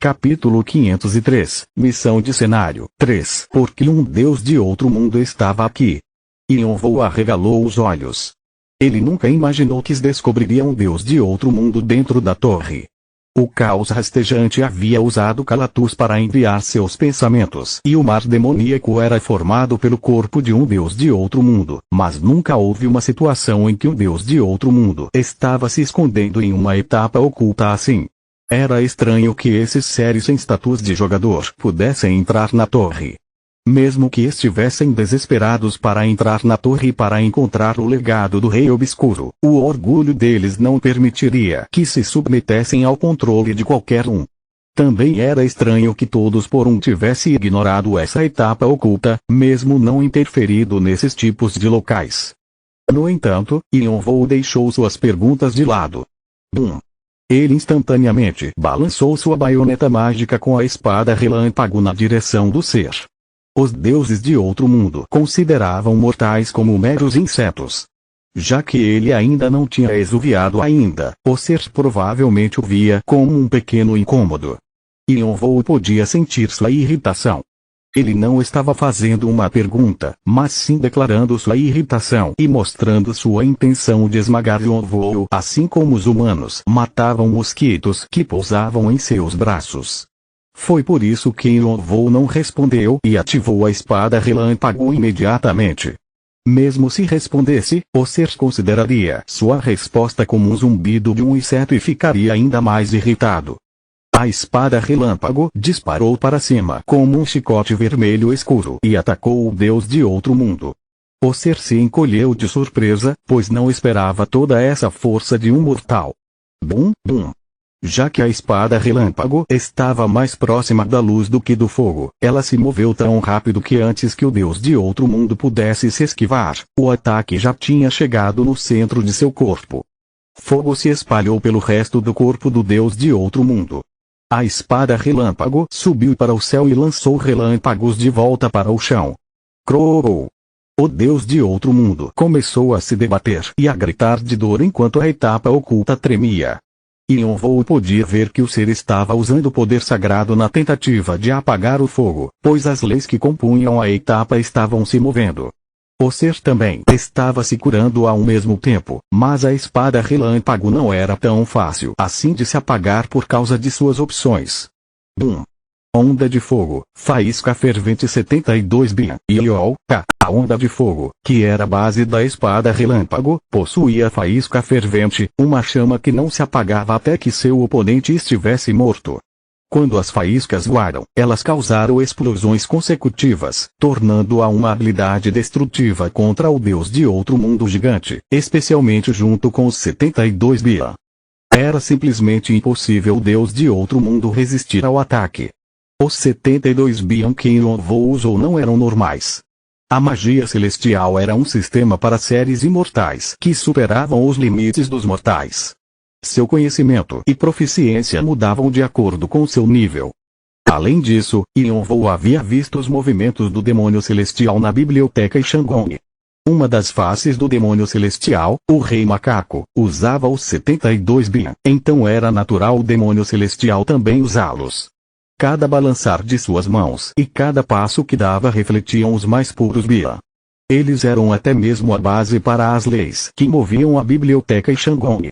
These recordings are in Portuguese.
Capítulo 503, Missão de Cenário 3. Porque um deus de outro mundo estava aqui. Yonvou arregalou os olhos. Ele nunca imaginou que descobriria um deus de outro mundo dentro da torre. O caos rastejante havia usado Calatus para enviar seus pensamentos, e o mar demoníaco era formado pelo corpo de um deus de outro mundo, mas nunca houve uma situação em que um deus de outro mundo estava se escondendo em uma etapa oculta assim. Era estranho que esses seres sem status de jogador pudessem entrar na torre. Mesmo que estivessem desesperados para entrar na torre para encontrar o legado do Rei Obscuro, o orgulho deles não permitiria que se submetessem ao controle de qualquer um. Também era estranho que todos por um tivessem ignorado essa etapa oculta, mesmo não interferido nesses tipos de locais. No entanto, Yonvou deixou suas perguntas de lado. Bum! Ele instantaneamente balançou sua baioneta mágica com a espada relâmpago na direção do ser. Os deuses de outro mundo consideravam mortais como meros insetos. Já que ele ainda não tinha exuviado ainda, o ser provavelmente o via como um pequeno incômodo. Yonvou podia sentir sua irritação. Ele não estava fazendo uma pergunta, mas sim declarando sua irritação e mostrando sua intenção de esmagar Yonvou, assim como os humanos matavam mosquitos que pousavam em seus braços. Foi por isso que Yonvou não respondeu e ativou a espada relâmpago imediatamente. Mesmo se respondesse, o ser consideraria sua resposta como um zumbido de um inseto e ficaria ainda mais irritado. A espada relâmpago disparou para cima como um chicote vermelho escuro e atacou o deus de outro mundo. O ser se encolheu de surpresa, pois não esperava toda essa força de um mortal. Bum, bum. Já que a espada relâmpago estava mais próxima da luz do que do fogo, ela se moveu tão rápido que antes que o deus de outro mundo pudesse se esquivar, o ataque já tinha chegado no centro de seu corpo. Fogo se espalhou pelo resto do corpo do deus de outro mundo. A espada relâmpago subiu para o céu e lançou relâmpagos de volta para o chão. Croou! O deus de outro mundo começou a se debater e a gritar de dor enquanto a etapa oculta tremia. Yonvou podia ver que o ser estava usando o poder sagrado na tentativa de apagar o fogo, pois as leis que compunham a etapa estavam se movendo. O ser também estava se curando ao mesmo tempo, mas a espada relâmpago não era tão fácil assim de se apagar por causa de suas opções. Bum! Onda de fogo, faísca fervente 72 Bian. A onda de fogo, que era a base da espada relâmpago, possuía faísca fervente, uma chama que não se apagava até que seu oponente estivesse morto. Quando as faíscas voaram, elas causaram explosões consecutivas, tornando-a uma habilidade destrutiva contra o deus de outro mundo gigante, especialmente junto com os 72 Bian. Era simplesmente impossível o deus de outro mundo resistir ao ataque. Os 72 Bian que Yonvou usou não eram normais. A magia celestial era um sistema para seres imortais que superavam os limites dos mortais. Seu conhecimento e proficiência mudavam de acordo com seu nível. Além disso, Yonvou havia visto os movimentos do demônio celestial na biblioteca Shandong. Uma das faces do demônio celestial, o Rei Macaco, usava os 72 Bian, então era natural o demônio celestial também usá-los. Cada balançar de suas mãos e cada passo que dava refletiam os mais puros Bian. Eles eram até mesmo a base para as leis que moviam a biblioteca Shandong.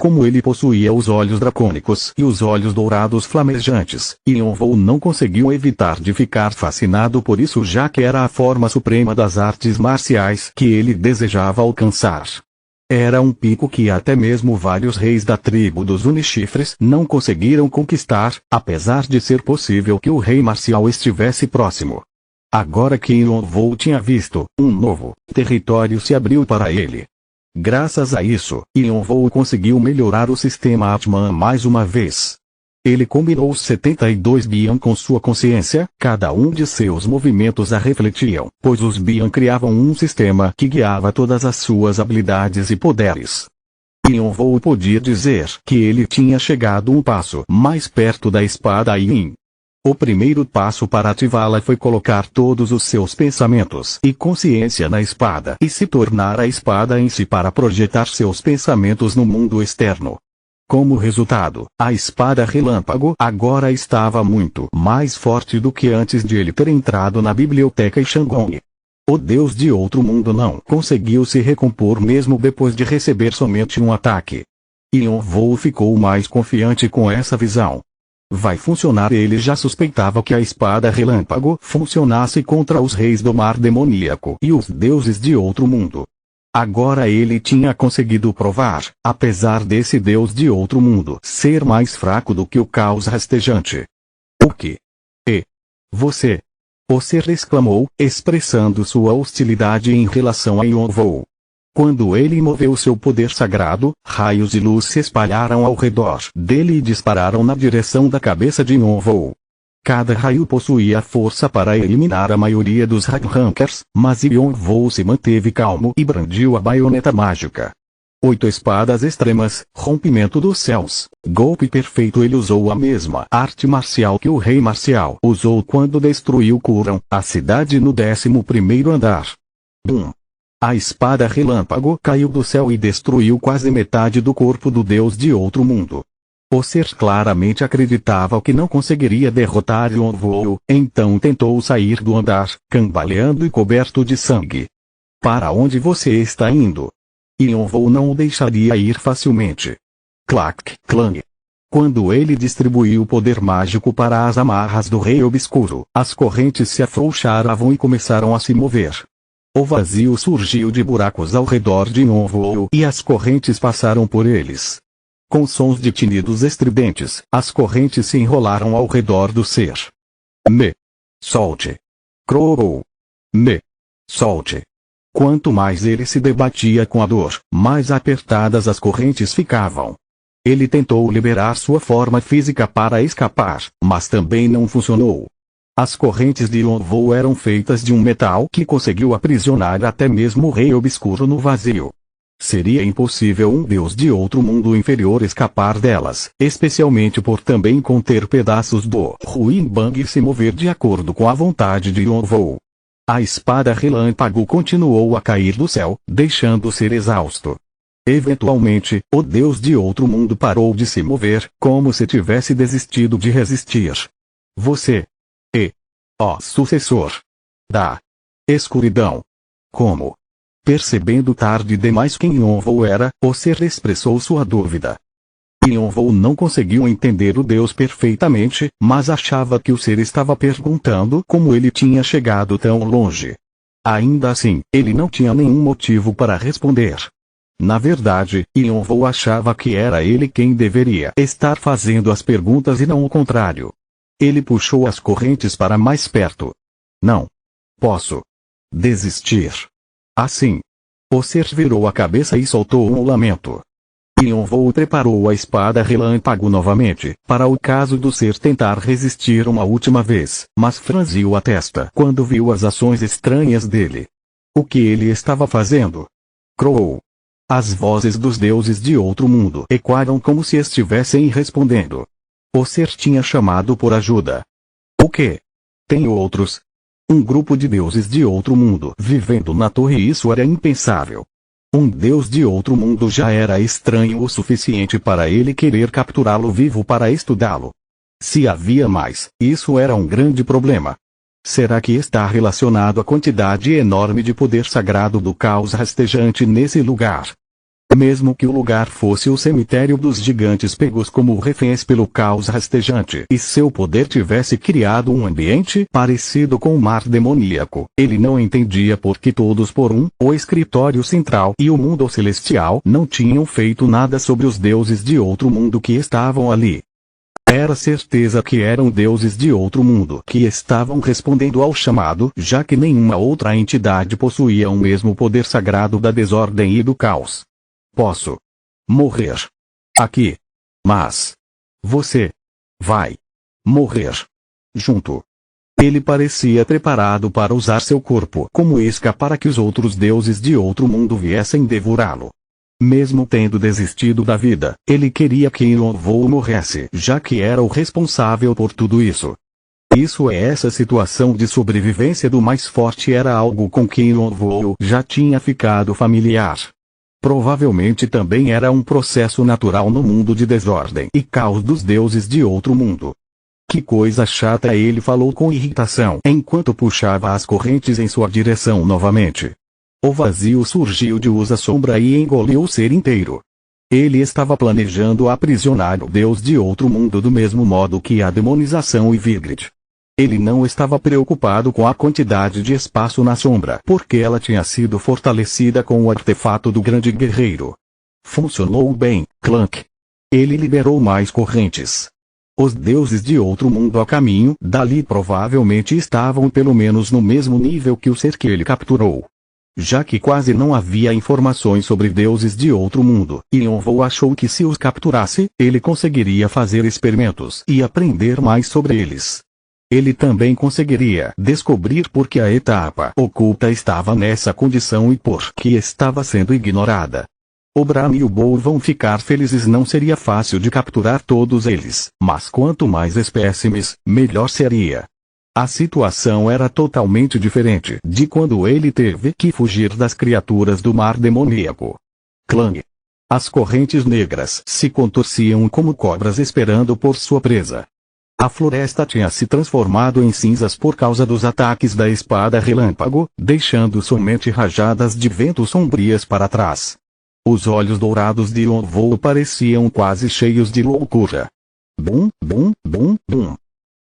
Como ele possuía os olhos dracônicos e os olhos dourados flamejantes, Yonvou não conseguiu evitar de ficar fascinado por isso, já que era a forma suprema das artes marciais que ele desejava alcançar. Era um pico que até mesmo vários reis da tribo dos Unichifres não conseguiram conquistar, apesar de ser possível que o rei marcial estivesse próximo. Agora que Yonvou tinha visto, um novo território se abriu para ele. Graças a isso, Yonvou conseguiu melhorar o sistema Atman mais uma vez. Ele combinou os 72 Bian com sua consciência, cada um de seus movimentos a refletiam, pois os Bian criavam um sistema que guiava todas as suas habilidades e poderes. Yonvou podia dizer que ele tinha chegado um passo mais perto da espada Yin. O primeiro passo para ativá-la foi colocar todos os seus pensamentos e consciência na espada e se tornar a espada em si para projetar seus pensamentos no mundo externo. Como resultado, a espada relâmpago agora estava muito mais forte do que antes de ele ter entrado na biblioteca Shandong. O deus de outro mundo não conseguiu se recompor mesmo depois de receber somente um ataque. Yonvou ficou mais confiante com essa visão. Vai funcionar. Ele já suspeitava que a espada relâmpago funcionasse contra os reis do mar demoníaco e os deuses de outro mundo. Agora ele tinha conseguido provar, apesar desse deus de outro mundo ser mais fraco do que o caos rastejante. O que? Você? O ser exclamou, expressando sua hostilidade em relação a Yonvou. Quando ele moveu seu poder sagrado, raios de luz se espalharam ao redor dele e dispararam na direção da cabeça de Yonvou. Cada raio possuía força para eliminar a maioria dos Rankers, mas Yonvou se manteve calmo e brandiu a baioneta mágica. 8 espadas extremas, rompimento dos céus, golpe perfeito. Ele usou a mesma arte marcial que o rei marcial usou quando destruiu Kuran, a cidade no 11º andar. Bum! A espada relâmpago caiu do céu e destruiu quase metade do corpo do deus de outro mundo. O ser claramente acreditava que não conseguiria derrotar Yonvou, então tentou sair do andar, cambaleando e coberto de sangue. Para onde você está indo? Yonvou não o deixaria ir facilmente. Clac, clang. Quando ele distribuiu o poder mágico para as amarras do Rei Obscuro, as correntes se afrouxaram e começaram a se mover. O vazio surgiu de buracos ao redor de Yonvou e as correntes passaram por eles. Com sons de tinidos estridentes, as correntes se enrolaram ao redor do ser. Me. Solte. Croou. Me. Solte. Quanto mais ele se debatia com a dor, mais apertadas as correntes ficavam. Ele tentou liberar sua forma física para escapar, mas também não funcionou. As correntes de Yonvou eram feitas de um metal que conseguiu aprisionar até mesmo o Rei Obscuro no vazio. Seria impossível um deus de outro mundo inferior escapar delas, especialmente por também conter pedaços do Ruin Bang e se mover de acordo com a vontade de Yonvou. A espada relâmpago continuou a cair do céu, deixando o ser exausto. Eventualmente, o deus de outro mundo parou de se mover, como se tivesse desistido de resistir. Você. Ó sucessor da escuridão. Como? Percebendo tarde demais quem Yonvou era, o ser expressou sua dúvida. Yonvou não conseguiu entender o deus perfeitamente, mas achava que o ser estava perguntando como ele tinha chegado tão longe. Ainda assim, ele não tinha nenhum motivo para responder. Na verdade, Yonvou achava que era ele quem deveria estar fazendo as perguntas e não o contrário. Ele puxou as correntes para mais perto. Não posso desistir. Assim, o ser virou a cabeça e soltou um lamento. Yonvou preparou a espada relâmpago novamente, para o caso do ser tentar resistir uma última vez, mas franziu a testa quando viu as ações estranhas dele. O que ele estava fazendo? Croou. As vozes dos deuses de outro mundo ecoaram como se estivessem respondendo. O ser tinha chamado por ajuda. O quê? Tem outros? Um grupo de deuses de outro mundo vivendo na torre. Isso era impensável. Um deus de outro mundo já era estranho o suficiente para ele querer capturá-lo vivo para estudá-lo. Se havia mais, isso era um grande problema. Será que está relacionado à quantidade enorme de poder sagrado do caos rastejante nesse lugar? Mesmo que o lugar fosse o cemitério dos gigantes pegos como reféns pelo caos rastejante e seu poder tivesse criado um ambiente parecido com o mar demoníaco, ele não entendia por que todos o escritório central e o mundo celestial não tinham feito nada sobre os deuses de outro mundo que estavam ali. Era certeza que eram deuses de outro mundo que estavam respondendo ao chamado, já que nenhuma outra entidade possuía o mesmo poder sagrado da desordem e do caos. Posso morrer aqui. Mas você vai morrer junto. Ele parecia preparado para usar seu corpo como isca para que os outros deuses de outro mundo viessem devorá-lo. Mesmo tendo desistido da vida, ele queria que Yonvou morresse, já que era o responsável por tudo isso. Essa situação de sobrevivência do mais forte era algo com que Yonvou já tinha ficado familiar. Provavelmente também era um processo natural no mundo de desordem e caos dos deuses de outro mundo. Que coisa chata, ele falou com irritação enquanto puxava as correntes em sua direção novamente. O vazio surgiu de usa sombra e engoliu o ser inteiro. Ele estava planejando aprisionar o deus de outro mundo do mesmo modo que a demonização e Vigrid. Ele não estava preocupado com a quantidade de espaço na sombra, porque ela tinha sido fortalecida com o artefato do grande guerreiro. Funcionou bem, Clank. Ele liberou mais correntes. Os deuses de outro mundo a caminho dali provavelmente estavam pelo menos no mesmo nível que o ser que ele capturou. Já que quase não havia informações sobre deuses de outro mundo, Yonvou achou que se os capturasse, ele conseguiria fazer experimentos e aprender mais sobre eles. Ele também conseguiria descobrir por que a etapa oculta estava nessa condição e por que estava sendo ignorada. O Bram e o Bowl vão ficar felizes. Não seria fácil de capturar todos eles, mas quanto mais espécimes, melhor seria. A situação era totalmente diferente de quando ele teve que fugir das criaturas do mar demoníaco. Clang. As correntes negras se contorciam como cobras esperando por sua presa. A floresta tinha se transformado em cinzas por causa dos ataques da espada relâmpago, deixando somente rajadas de vento sombrias para trás. Os olhos dourados de Yonvou pareciam quase cheios de loucura. Bum, bum, bum, bum.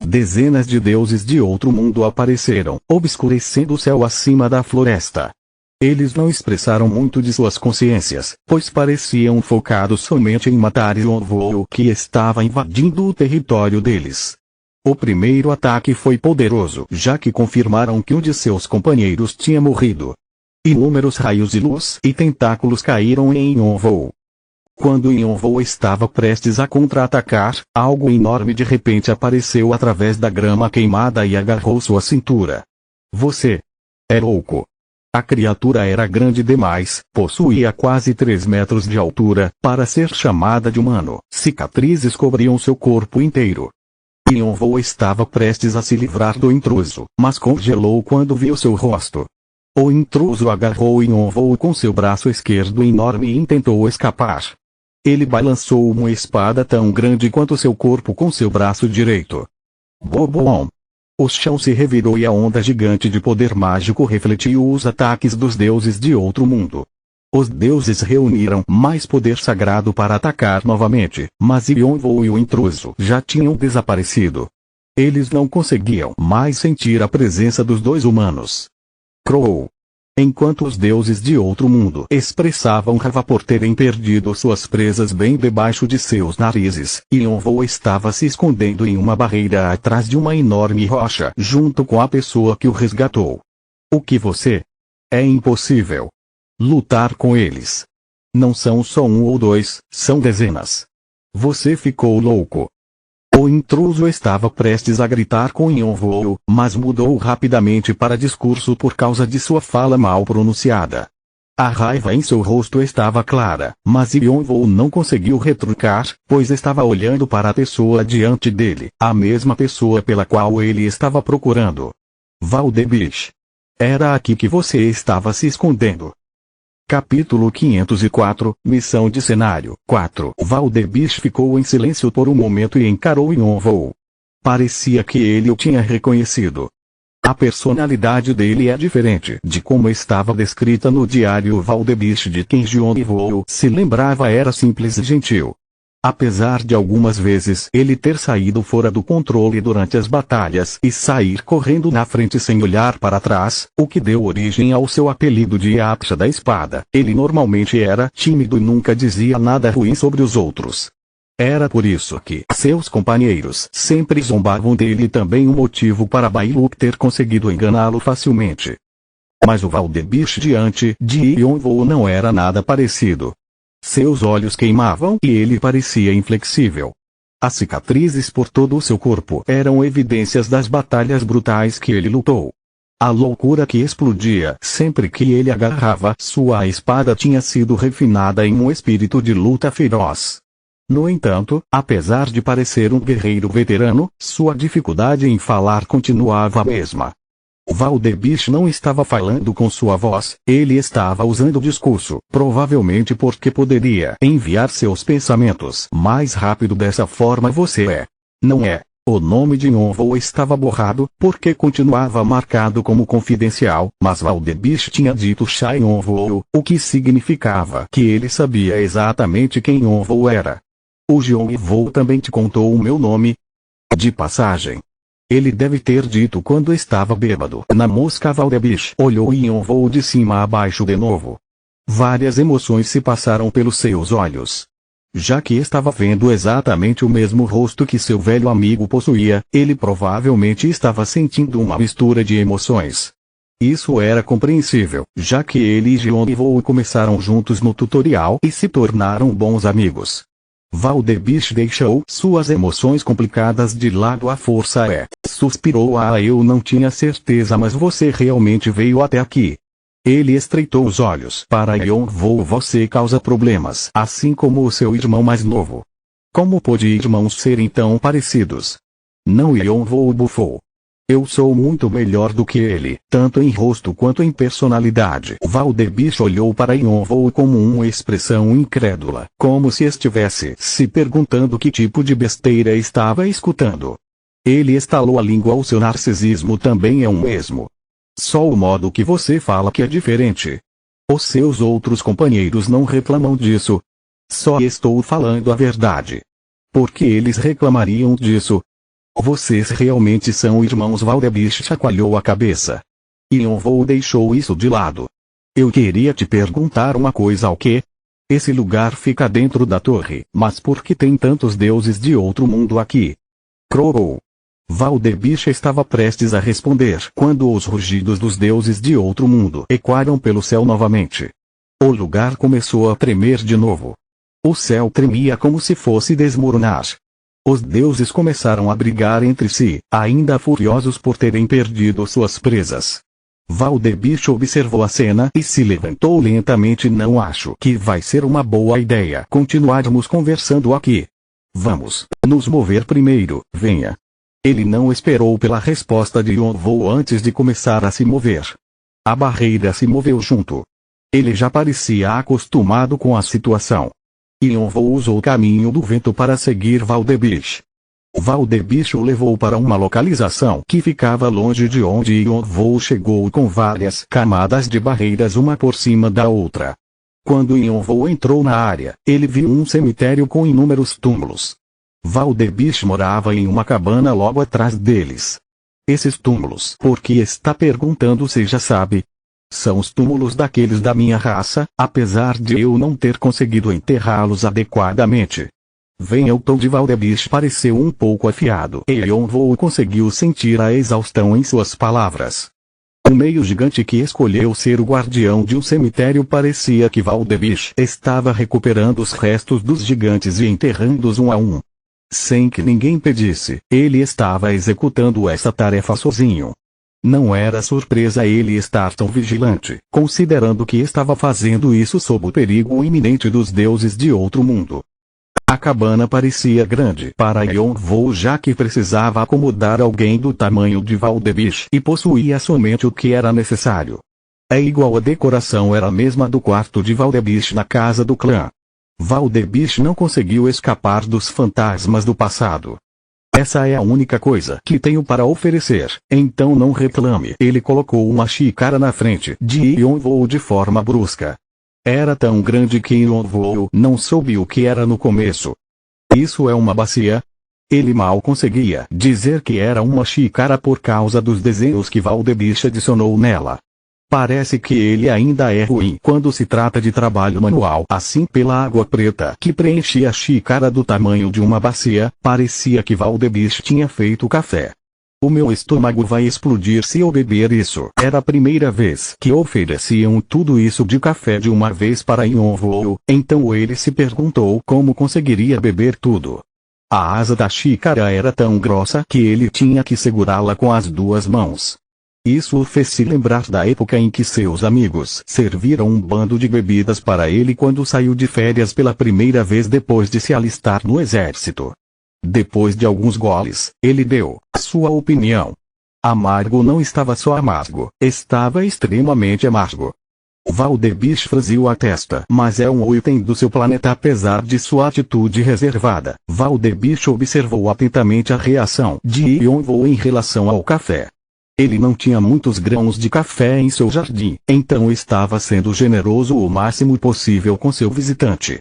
Dezenas de deuses de outro mundo apareceram, obscurecendo o céu acima da floresta. Eles não expressaram muito de suas consciências, pois pareciam focados somente em matar Yonvou, que estava invadindo o território deles. O primeiro ataque foi poderoso, já que confirmaram que um de seus companheiros tinha morrido. Inúmeros raios de luz e tentáculos caíram em Yonvou. Quando Yonvou estava prestes a contra-atacar, algo enorme de repente apareceu através da grama queimada e agarrou sua cintura. Você é louco. A criatura era grande demais, possuía quase 3 metros de altura, para ser chamada de humano. Cicatrizes cobriam seu corpo inteiro. Yonvou estava prestes a se livrar do intruso, mas congelou quando viu seu rosto. O intruso agarrou Yonvou com seu braço esquerdo enorme e tentou escapar. Ele balançou uma espada tão grande quanto seu corpo com seu braço direito. Bobom! O chão se revirou e a onda gigante de poder mágico refletiu os ataques dos deuses de outro mundo. Os deuses reuniram mais poder sagrado para atacar novamente, mas Yonvou e o intruso já tinham desaparecido. Eles não conseguiam mais sentir a presença dos dois humanos. Crow. Enquanto os deuses de outro mundo expressavam raiva por terem perdido suas presas bem debaixo de seus narizes, Yonvou estava se escondendo em uma barreira atrás de uma enorme rocha junto com a pessoa que o resgatou. O que você? É impossível lutar com eles. Não são só um ou dois, são dezenas. Você ficou louco. O intruso estava prestes a gritar com Yonvou, mas mudou rapidamente para discurso por causa de sua fala mal pronunciada. A raiva em seu rosto estava clara, mas Yonvou não conseguiu retrucar, pois estava olhando para a pessoa diante dele, a mesma pessoa pela qual ele estava procurando. Valdebish. Era aqui que você estava se escondendo. Capítulo 504, Missão de Cenário 4. Valdebish ficou em silêncio por um momento e encarou Yonvou. Parecia que ele o tinha reconhecido. A personalidade dele é diferente de como estava descrita no diário. Valdebish de quem Yonvou se lembrava era simples e gentil. Apesar de algumas vezes ele ter saído fora do controle durante as batalhas e sair correndo na frente sem olhar para trás, o que deu origem ao seu apelido de Yaksha da Espada, ele normalmente era tímido e nunca dizia nada ruim sobre os outros. Era por isso que seus companheiros sempre zombavam dele e também um motivo para Bailuk ter conseguido enganá-lo facilmente. Mas o Valdebish diante de Yonvou não era nada parecido. Seus olhos queimavam e ele parecia inflexível. As cicatrizes por todo o seu corpo eram evidências das batalhas brutais que ele lutou. A loucura que explodia sempre que ele agarrava sua espada tinha sido refinada em um espírito de luta feroz. No entanto, apesar de parecer um guerreiro veterano, sua dificuldade em falar continuava a mesma. Valdebish não estava falando com sua voz, ele estava usando o discurso, provavelmente porque poderia enviar seus pensamentos mais rápido dessa forma. Você é. Não é. O nome de Yonvou estava borrado, porque continuava marcado como confidencial, mas Valdebish tinha dito Sha Yonvou, o que significava que ele sabia exatamente quem Yonvou era. O Yonvou também te contou o meu nome? De passagem. Ele deve ter dito quando estava bêbado. Na mosca. Valdebish olhou Yonvou de cima a baixo de novo. Várias emoções se passaram pelos seus olhos. Já que estava vendo exatamente o mesmo rosto que seu velho amigo possuía, ele provavelmente estava sentindo uma mistura de emoções. Isso era compreensível, já que ele e Yonvou começaram juntos no tutorial e se tornaram bons amigos. Valdebish deixou suas emoções complicadas de lado. A força é. Suspirou. Eu não tinha certeza, mas você realmente veio até aqui. Ele estreitou os olhos para Yonvou. Você causa problemas, assim como o seu irmão mais novo. Como pode irmãos serem tão parecidos? Não. Yonvou bufou. Eu sou muito melhor do que ele, tanto em rosto quanto em personalidade. Valdebish olhou para Yonvou com uma expressão incrédula, como se estivesse se perguntando que tipo de besteira estava escutando. Ele estalou a língua. O seu narcisismo também é o mesmo. Só o modo que você fala que é diferente. Os seus outros companheiros não reclamam disso. Só estou falando a verdade. Por que eles reclamariam disso? Vocês realmente são irmãos? Valdebish chacoalhou a cabeça. Yonvou deixou isso de lado. Eu queria te perguntar uma coisa. O quê? Esse lugar fica dentro da torre, mas por que tem tantos deuses de outro mundo aqui? Croou. Valdebish estava prestes a responder quando os rugidos dos deuses de outro mundo ecoaram pelo céu novamente. O lugar começou a tremer de novo. O céu tremia como se fosse desmoronar. Os deuses começaram a brigar entre si, ainda furiosos por terem perdido suas presas. Valdebish observou a cena e se levantou lentamente. Não acho que vai ser uma boa ideia continuarmos conversando aqui. Vamos nos mover primeiro. Venha. Ele não esperou pela resposta de Yonvou antes de começar a se mover. A barreira se moveu junto. Ele já parecia acostumado com a situação. Yonvou usou o caminho do vento para seguir Valdebish. Valdebish o levou para uma localização que ficava longe de onde Yonvou chegou, com várias camadas de barreiras uma por cima da outra. Quando Yonvou entrou na área, ele viu um cemitério com inúmeros túmulos. Valdebish morava em uma cabana logo atrás deles. Esses túmulos, por que está perguntando se já sabe? São os túmulos daqueles da minha raça, apesar de eu não ter conseguido enterrá-los adequadamente. Venha. O tom de Valdebish pareceu um pouco afiado e Yonvou conseguiu sentir a exaustão em suas palavras. O meio gigante que escolheu ser o guardião de um cemitério parecia que Valdebish estava recuperando os restos dos gigantes e enterrando-os um a um. Sem que ninguém pedisse, ele estava executando essa tarefa sozinho. Não era surpresa ele estar tão vigilante, considerando que estava fazendo isso sob o perigo iminente dos deuses de outro mundo. A cabana parecia grande para Yonvou, já que precisava acomodar alguém do tamanho de Valdebish e possuía somente o que era necessário. É igual. A decoração era a mesma do quarto de Valdebish na casa do clã. Valdebish não conseguiu escapar dos fantasmas do passado. Essa é a única coisa que tenho para oferecer, então não reclame. Ele colocou uma xícara na frente de Yonvou de forma brusca. Era tão grande que Yonvou não soube o que era no começo. Isso é uma bacia? Ele mal conseguia dizer que era uma xícara por causa dos desenhos que Valdebish adicionou nela. Parece que ele ainda é ruim quando se trata de trabalho manual. Assim, pela água preta que preenchia a xícara do tamanho de uma bacia, parecia que Valdebish tinha feito café. O meu estômago vai explodir se eu beber isso. Era a primeira vez que ofereciam tudo isso de café de uma vez para Yonvou, então ele se perguntou como conseguiria beber tudo. A asa da xícara era tão grossa que ele tinha que segurá-la com as duas mãos. Isso o fez se lembrar da época em que seus amigos serviram um bando de bebidas para ele quando saiu de férias pela primeira vez depois de se alistar no exército. Depois de alguns goles, ele deu sua opinião. Amargo não estava só amargo, estava extremamente amargo. Valdebish franziu a testa. Mas é um item do seu planeta apesar de sua atitude reservada. Valdebish observou atentamente a reação de Yonvou em relação ao café. Ele não tinha muitos grãos de café em seu jardim, então estava sendo generoso o máximo possível com seu visitante.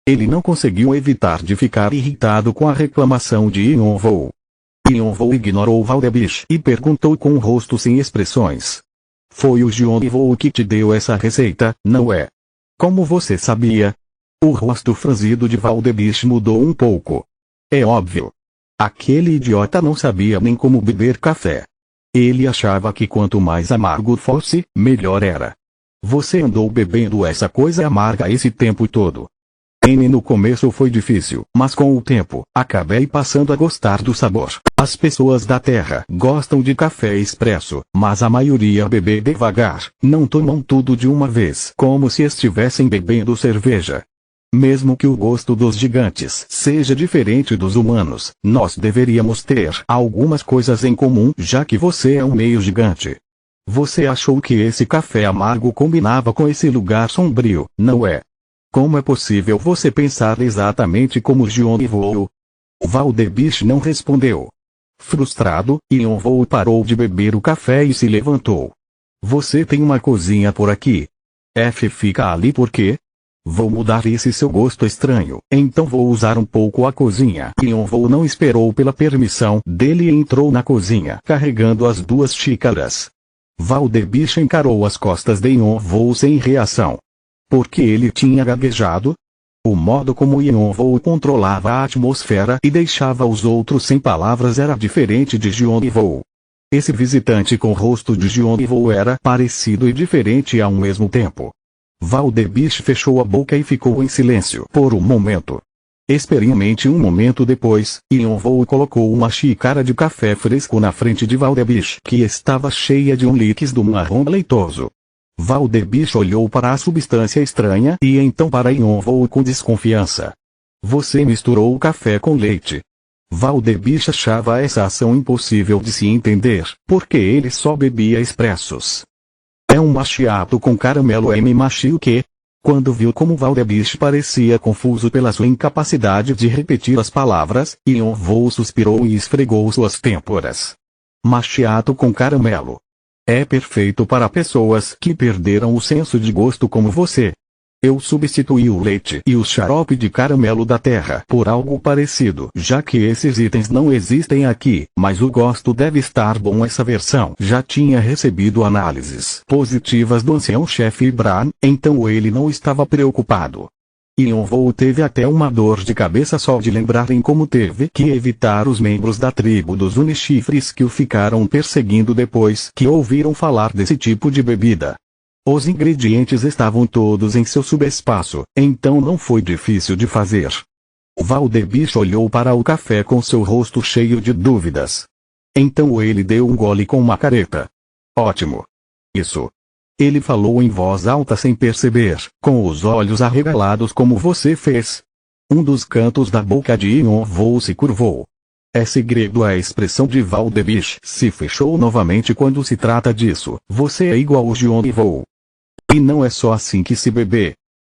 Ele não conseguiu evitar de ficar irritado com a reclamação de Yonvou. Yonvou ignorou Valdebish e perguntou com o rosto sem expressões. Foi o Yonvou que te deu essa receita, não é? Como você sabia? O rosto franzido de Valdebish mudou um pouco. É óbvio. Aquele idiota não sabia nem como beber café. Ele achava que quanto mais amargo fosse, melhor era. Você andou bebendo essa coisa amarga esse tempo todo. No começo foi difícil, mas com o tempo, acabei passando a gostar do sabor. As pessoas da Terra gostam de café expresso, mas a maioria bebe devagar, não tomam tudo de uma vez, como se estivessem bebendo cerveja. Mesmo que o gosto dos gigantes seja diferente dos humanos, nós deveríamos ter algumas coisas em comum, já que você é um meio gigante. Você achou que esse café amargo combinava com esse lugar sombrio, não é? Como é possível você pensar exatamente como Yonvou? Valdebish não respondeu. Frustrado, Yonvou parou de beber o café e se levantou. Você tem uma cozinha por aqui. Fica ali por quê? Vou mudar esse seu gosto estranho, então vou usar um pouco a cozinha. Yonvou não esperou pela permissão dele e entrou na cozinha carregando as 2 xícaras. Valdebish encarou as costas de Yonvou sem reação. Porque ele tinha gaguejado? O modo como Yonvou controlava a atmosfera e deixava os outros sem palavras era diferente de Yonvou. Esse visitante com o rosto de Yonvou era parecido e diferente ao mesmo tempo. Valdebish fechou a boca e ficou em silêncio por um momento. Experimente um momento depois, Yonvou colocou uma xícara de café fresco na frente de Valdebish que estava cheia de um líquido marrom leitoso. Valdebish olhou para a substância estranha e então para Yonvou com desconfiança. Você misturou o café com leite. Valdebish achava essa ação impossível de se entender, porque ele só bebia expressos. É um macchiato com caramelo machi o quê? Quando viu como Valdebish parecia confuso pela sua incapacidade de repetir as palavras, Yonvou suspirou e esfregou suas têmporas. Macchiato com caramelo. É perfeito para pessoas que perderam o senso de gosto como você. Eu substituí o leite e o xarope de caramelo da terra por algo parecido, já que esses itens não existem aqui, mas o gosto deve estar bom. Essa versão já tinha recebido análises positivas do ancião-chefe Bran, então ele não estava preocupado. Yonvou teve até uma dor de cabeça só de lembrar em como teve que evitar os membros da tribo dos Unichifres que o ficaram perseguindo depois que ouviram falar desse tipo de bebida. Os ingredientes estavam todos em seu subespaço, então não foi difícil de fazer. Valdebish olhou para o café com seu rosto cheio de dúvidas. Então ele deu um gole com uma careta. Ótimo. Isso. Ele falou em voz alta sem perceber, com os olhos arregalados como você fez. Um dos cantos da boca de Yonvou se curvou. É segredo. A expressão de Valdebish se fechou novamente quando se trata disso. Você é igual ao Yonvou. E não é só assim que se bebe.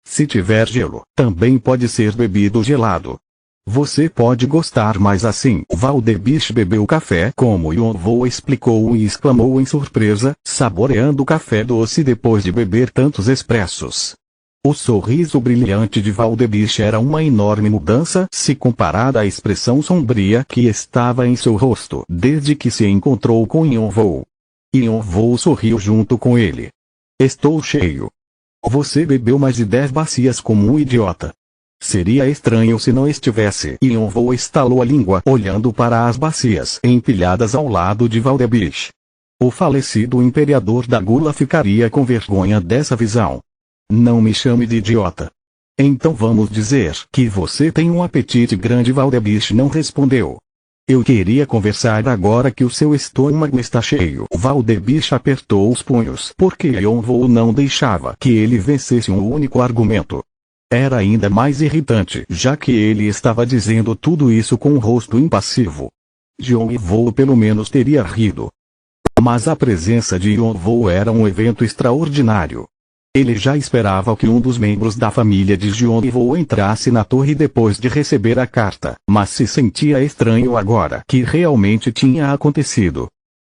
Se tiver gelo, também pode ser bebido gelado. Você pode gostar mais assim. Valdebish bebeu café como Yonvou explicou e exclamou em surpresa, saboreando o café doce depois de beber tantos expressos. O sorriso brilhante de Valdebish era uma enorme mudança se comparada à expressão sombria que estava em seu rosto desde que se encontrou com Yonvou. Yonvou sorriu junto com ele. Estou cheio. Você bebeu mais de 10 bacias como um idiota. Seria estranho se não estivesse. Yonvou estalou a língua olhando para as bacias empilhadas ao lado de Valdebish. O falecido imperador da gula ficaria com vergonha dessa visão. Não me chame de idiota. Então vamos dizer que você tem um apetite grande. Valdebish não respondeu. Eu queria conversar agora que o seu estômago está cheio. Valdebish apertou os punhos porque Yonvou não deixava que ele vencesse um único argumento. Era ainda mais irritante, já que ele estava dizendo tudo isso com um rosto impassivo. Yonvou pelo menos teria rido. Mas a presença de Yonvou era um evento extraordinário. Ele já esperava que um dos membros da família de Yonvou entrasse na torre depois de receber a carta, mas se sentia estranho agora que realmente tinha acontecido.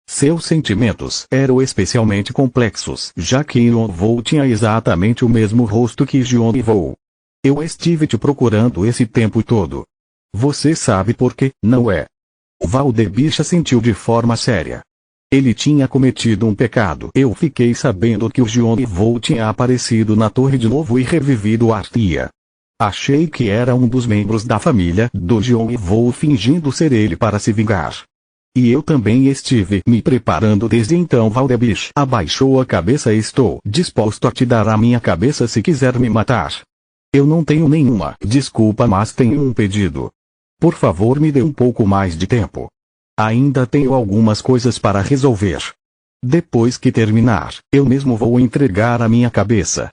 Seus sentimentos eram especialmente complexos, já que Yonvou tinha exatamente o mesmo rosto que Yonvou. Eu estive te procurando esse tempo todo. Você sabe por quê, não é? Valdebicha sentiu de forma séria. Ele tinha cometido um pecado. Eu fiquei sabendo que o Yonvou tinha aparecido na torre de novo e revivido Artia. Achei que era um dos membros da família do Yonvou fingindo ser ele para se vingar. E eu também estive me preparando desde então. Valdebicha abaixou a cabeça. Estou disposto a te dar a minha cabeça se quiser me matar. Eu não tenho nenhuma desculpa, mas tenho um pedido. Por favor, me dê um pouco mais de tempo. Ainda tenho algumas coisas para resolver. Depois que terminar, eu mesmo vou entregar a minha cabeça.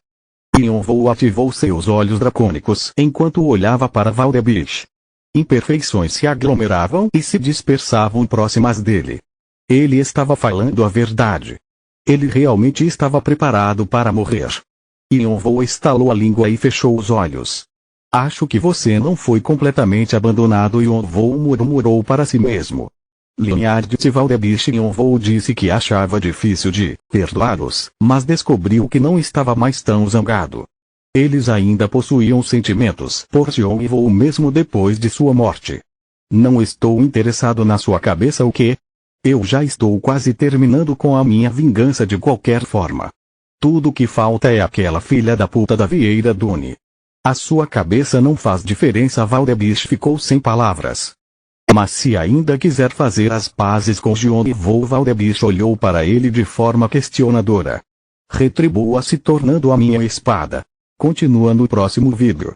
Yonvou ativou seus olhos dracônicos enquanto olhava para Valdebicha. Imperfeições se aglomeravam e se dispersavam próximas dele. Ele estava falando a verdade. Ele realmente estava preparado para morrer. Yonvou estalou a língua e fechou os olhos. Acho que você não foi completamente abandonado. Yonvou murmurou para si mesmo. Linhard de Valdebicha. Yonvou disse que achava difícil de perdoá-los, mas descobriu que não estava mais tão zangado. Eles ainda possuíam sentimentos por Yonvou mesmo depois de sua morte. Não estou interessado na sua cabeça. O quê? Eu já estou quase terminando com a minha vingança de qualquer forma. Tudo que falta é aquela filha da puta da Vieira Dune. A sua cabeça não faz diferença. Valdebicha ficou sem palavras. Mas se ainda quiser fazer as pazes com Yonvou, Valdebicha olhou para ele de forma questionadora. Retribua se tornando a minha espada. Continua no próximo vídeo.